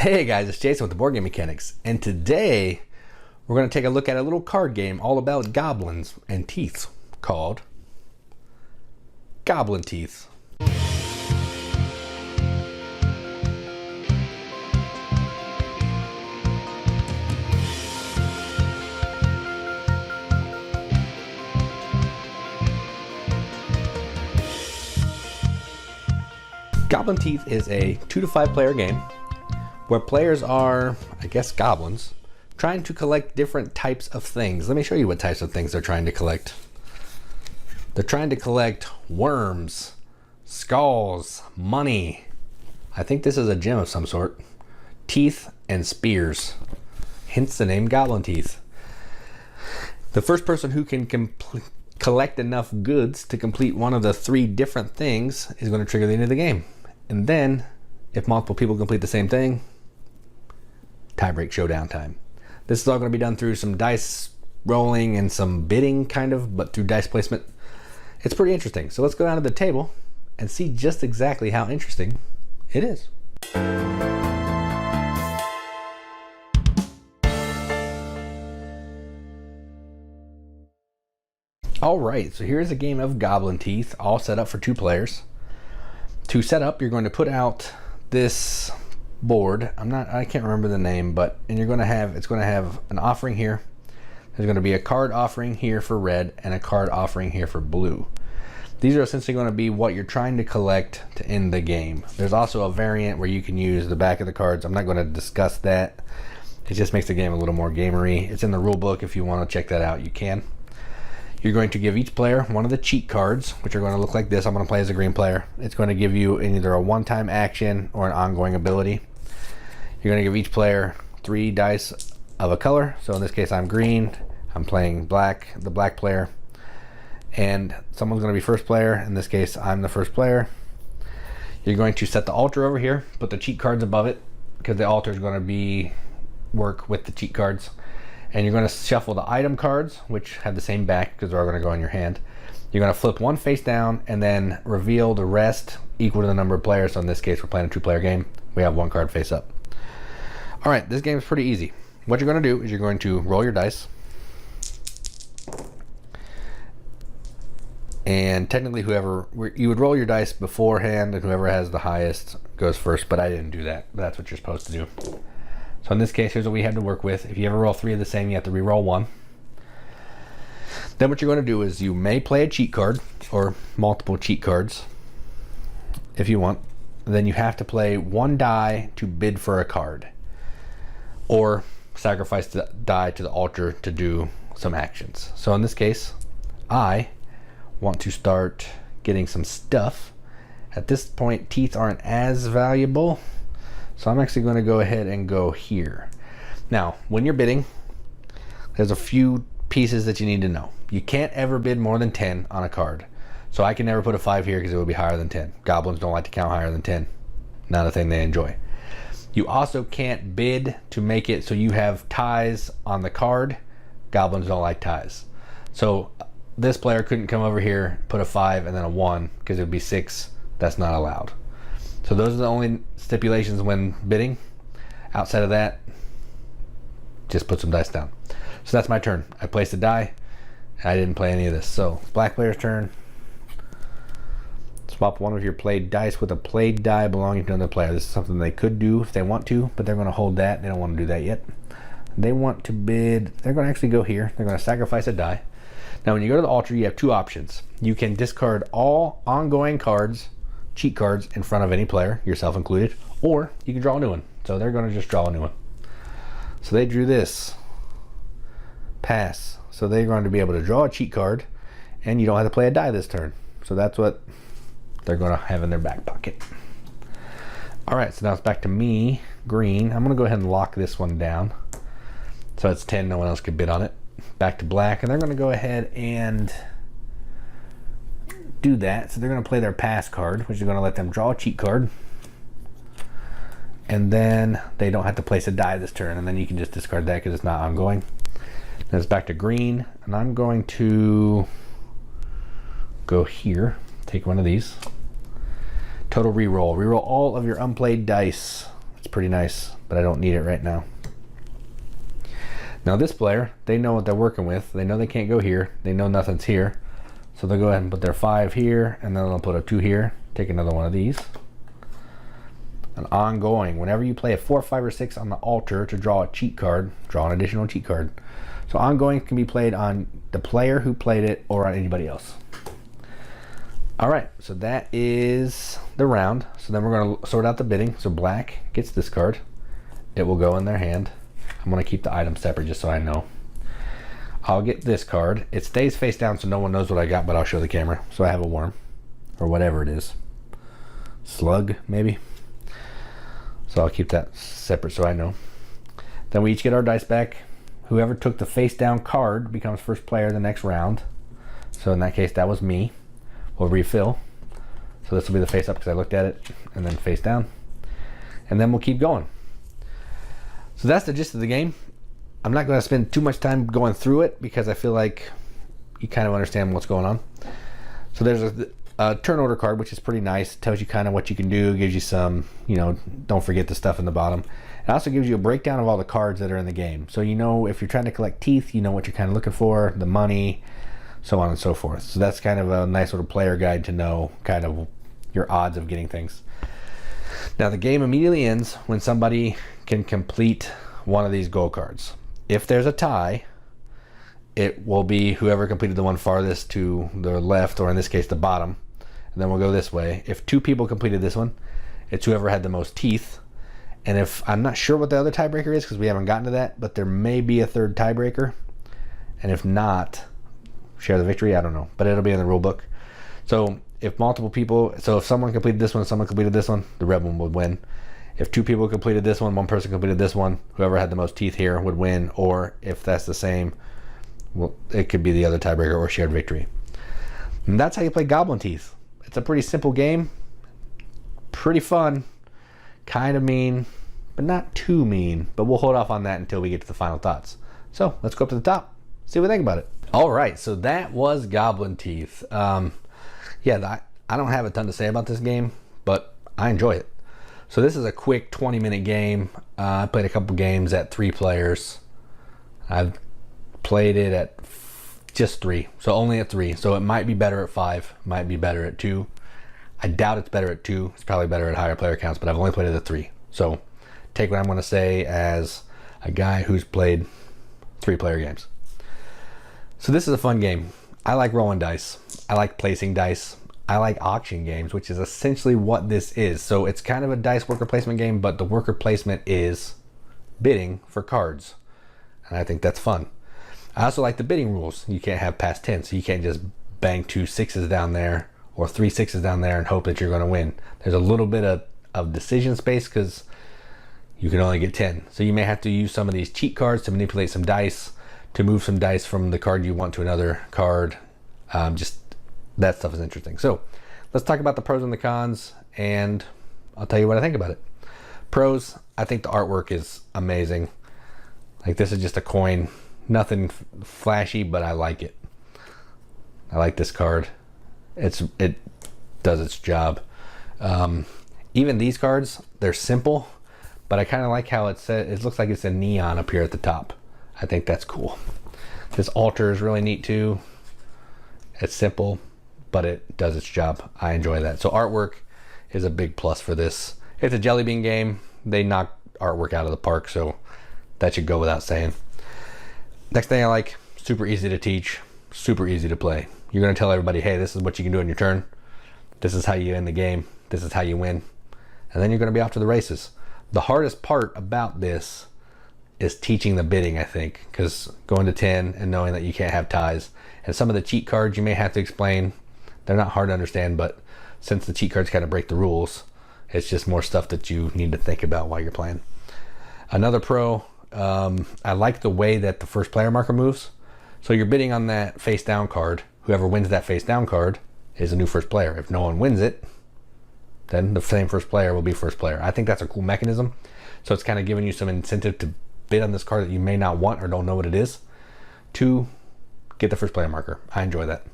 Hey guys, it's Jason with the Board Game Mechanics, and today we're going to take a look at a little card game all about goblins and teeth called Goblin Teeth. Goblin Teeth is a 2 to 5 player game where players are, I guess, goblins, trying to collect different types of things. Let me show you what types of things they're trying to collect. They're trying to collect worms, skulls, money. I think this is a gem of some sort. Teeth and spears. Hence the name Goblin Teeth. The first person who can collect enough goods to complete one of the 3 different things is going to trigger the end of the game. And then, if multiple people complete the same thing, tiebreak showdown time. This is all going to be done through some dice rolling and some bidding kind of, but through dice placement. It's pretty interesting. So let's go down to the table and see just exactly how interesting it is. Alright, so here's a game of Goblin Teeth, all set up for 2 players. To set up, you're going to put out this board. I can't remember the name, but it's going to have an offering here. There's going to be a card offering here for red and a card offering here for blue. These are essentially going to be what you're trying to collect to end the game. There's also a variant where you can use the back of the cards. I'm not going to discuss that. It just makes the game a little more gamery. It's in the rule book. If you want to check that out, you can. You're going to give each player one of the cheat cards, which are going to look like this. I'm going to play as a green player. It's going to give you either a one-time action or an ongoing ability. You're going to give each player 3 dice of a color. So in this case, I'm green. I'm playing black, the black player. And someone's going to be first player. In this case, I'm the first player. You're going to set the altar over here, put the cheat cards above it, because the altar is going to work with the cheat cards. And you're going to shuffle the item cards, which have the same back because they're all going to go in your hand. You're going to flip one face down and then reveal the rest equal to the number of players. So in this case, we're playing a 2-player game. We have 1 card face up. All right, this game is pretty easy. What you're going to do is you're going to roll your dice. And technically, you would roll your dice beforehand, and whoever has the highest goes first, but I didn't do that. That's what you're supposed to do. So in this case, here's what we have to work with. If you ever roll 3 of the same, you have to re-roll 1. Then what you're going to do is you may play a cheat card or multiple cheat cards if you want. Then you have to play 1 die to bid for a card or sacrifice the die to the altar to do some actions. So in this case, I want to start getting some stuff. At this point, teeth aren't as valuable. So I'm actually going to go ahead and go here. Now, when you're bidding, there's a few pieces that you need to know. You can't ever bid more than 10 on a card. So I can never put a 5 here because it would be higher than 10. Goblins don't like to count higher than 10. Not a thing they enjoy. You also can't bid to make it so you have ties on the card. Goblins don't like ties. So this player couldn't come over here, put a 5 and then a 1 because it would be 6. That's not allowed. So those are the only stipulations when bidding. Outside of that, just put some dice down. So that's my turn. I placed a die. I didn't play any of this. So black player's turn. Swap one of your played dice with a played die belonging to another player. This is something they could do if they want to, but they're going to hold that. They don't want to do that yet. They want to bid. They're going to actually go here. They're going to sacrifice a die. Now when you go to the altar, you have 2 options. You can discard all ongoing cards, cheat cards, in front of any player, yourself included, or you can draw a new one. So they're going to just draw a new one. So they drew this. Pass. So they're going to be able to draw a cheat card, and you don't have to play a die this turn. So that's what they're going to have in their back pocket. All right, so now it's back to me, green. I'm going to go ahead and lock this one down. So it's 10, no one else could bid on it. Back to black, and they're going to go ahead and do that. So they're going to play their pass card, which is going to let them draw a cheat card, and then they don't have to place a die this turn, and then you can just discard that because it's not ongoing. Then it's back to green, and I'm going to go here, take one of these. Total reroll. Reroll all of your unplayed dice It's pretty nice, but I don't need it right now. Now this player, they know what they're working with. They know they can't go here. They know nothing's here. So they'll go ahead and put their 5 here, and then they'll put a 2 here. Take another one of these. And ongoing, whenever you play a 4, 5, or 6 on the altar to draw a cheat card, draw an additional cheat card. So ongoing can be played on the player who played it or on anybody else. All right, so that is the round. So then we're going to sort out the bidding. So black gets this card. It will go in their hand. I'm going to keep the items separate just so I know. I'll get this card. It stays face down so no one knows what I got, but I'll show the camera. So I have a worm, or whatever it is. Slug, maybe. So I'll keep that separate so I know. Then we each get our dice back. Whoever took the face down card becomes first player the next round. So in that case, that was me. We'll refill. So this will be the face up because I looked at it, and then face down. And then we'll keep going. So that's the gist of the game. I'm not going to spend too much time going through it because I feel like you kind of understand what's going on. So there's a turn order card, which is pretty nice. It tells you kind of what you can do, gives you some, you know, don't forget the stuff in the bottom. It also gives you a breakdown of all the cards that are in the game. So you know if you're trying to collect teeth, you know what you're kind of looking for, the money, so on and so forth. So that's kind of a nice little player guide to know kind of your odds of getting things. Now the game immediately ends when somebody can complete one of these gold cards. If there's a tie, it will be whoever completed the one farthest to the left, or in this case the bottom, and then we'll go this way. If 2 people completed this one, it's whoever had the most teeth. And if I'm not sure what the other tiebreaker is because we haven't gotten to that, but there may be a third tiebreaker, and if not, share the victory. I don't know, but it'll be in the rule book. So if multiple people, so if someone completed this one, someone completed this one, the red one would win. If 2 people completed this one person completed this one, whoever had the most teeth here would win. Or if that's the same, well, it could be the other tiebreaker or shared victory. And that's how you play Goblin Teeth. It's a pretty simple game, pretty fun, kind of mean, but not too mean. But we'll hold off on that until we get to the final thoughts. So let's go up to the top, see what we think about it. All right, so that was Goblin Teeth. Yeah, I don't have a ton to say about this game, but I enjoy it. So this is a quick 20-minute game. I played a couple games at 3 players. I've played it at just 3, so only at 3. So it might be better at 5, might be better at 2. I doubt it's better at 2. It's probably better at higher player counts, but I've only played it at 3. So take what I'm going to say as a guy who's played 3-player games. So this is a fun game. I like rolling dice. I like placing dice. I like auction games, which is essentially what this is. So it's kind of a dice worker placement game, but the worker placement is bidding for cards. And I think that's fun. I also like the bidding rules. You can't have past 10, so you can't just bang 2 6s down there or 3 6s down there and hope that you're going to win. There's a little bit of decision space because you can only get 10. So you may have to use some of these cheat cards to manipulate some dice, to move some dice from the card you want to another card. Just that stuff is interesting. So let's talk about the pros and the cons, and I'll tell you what I think about it. Pros, I think the artwork is amazing. Like, this is just a coin, nothing flashy, but I like it. I like this card. It does its job. Even these cards, they're simple, but I kind of like how it looks like it's a neon up here at the top. I think that's cool. This altar is really neat too. It's simple, but it does its job. I enjoy that. So artwork is a big plus for this. It's a Jellybean game. They knock artwork out of the park, so that should go without saying. Next thing I like, super easy to teach, super easy to play. You're going to tell everybody, hey, this is what you can do in your turn. This is how you end the game. This is how you win. And then you're going to be off to the races. The hardest part about this is teaching the bidding, I think, because going to 10 and knowing that you can't have ties. And some of the cheat cards you may have to explain. They're not hard to understand, but since the cheat cards kind of break the rules, it's just more stuff that you need to think about while you're playing. Another pro, I like the way that the first player marker moves. So you're bidding on that face down card. Whoever wins that face down card is a new first player. If no one wins it, then the same first player will be first player. I think that's a cool mechanism. So it's kind of giving you some incentive to bid on this card that you may not want or don't know what it is to get the first player marker. I enjoy that.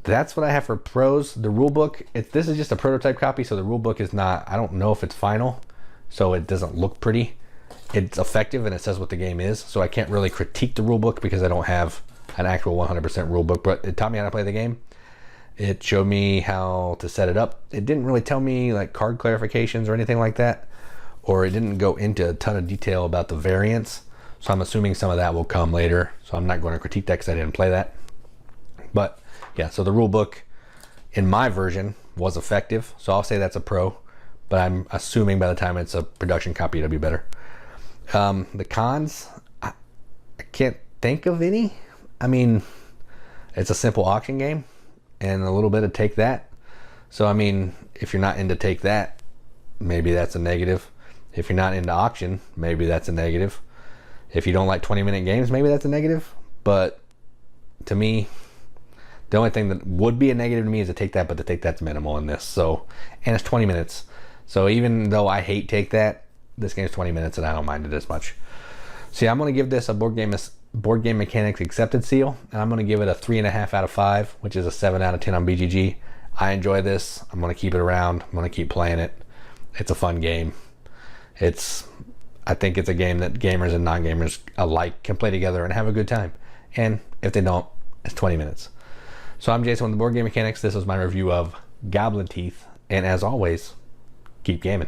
that's what I have for pros. The rule book, this is just a prototype copy, so the rule book is not, I don't know if it's final, so it doesn't look pretty. It's effective and it says what the game is, so I can't really critique the rule book because I don't have an actual 100% rule book, but it taught me how to play the game. It showed me how to set it up. It didn't really tell me like card clarifications or anything like that, or it didn't go into a ton of detail about the variants, so I'm assuming some of that will come later, so I'm not going to critique that because I didn't play that. But yeah, so the rule book in my version was effective, so I'll say that's a pro, but I'm assuming by the time it's a production copy it'll be better. The cons, I can't think of any. I mean, it's a simple auction game and a little bit of take that. So I mean, if you're not into take that, maybe that's a negative. If you're not into auction, maybe that's a negative. If you don't like 20-minute games, maybe that's a negative. But to me, the only thing that would be a negative to me is to take that, but the take that's minimal in this. So, and it's 20 minutes. So even though I hate take that, this game's 20 minutes and I don't mind it as much. So yeah, I'm going to give this a board game mechanics accepted seal, and I'm going to give it a 3.5 out of 5, which is a 7 out of 10 on BGG. I enjoy this. I'm going to keep it around. I'm going to keep playing it. It's a fun game. I think it's a game that gamers and non-gamers alike can play together and have a good time. And if they don't, it's 20 minutes. So I'm Jason with the Board Game Mechanics. This was my review of Goblin Teeth. And as always, keep gaming.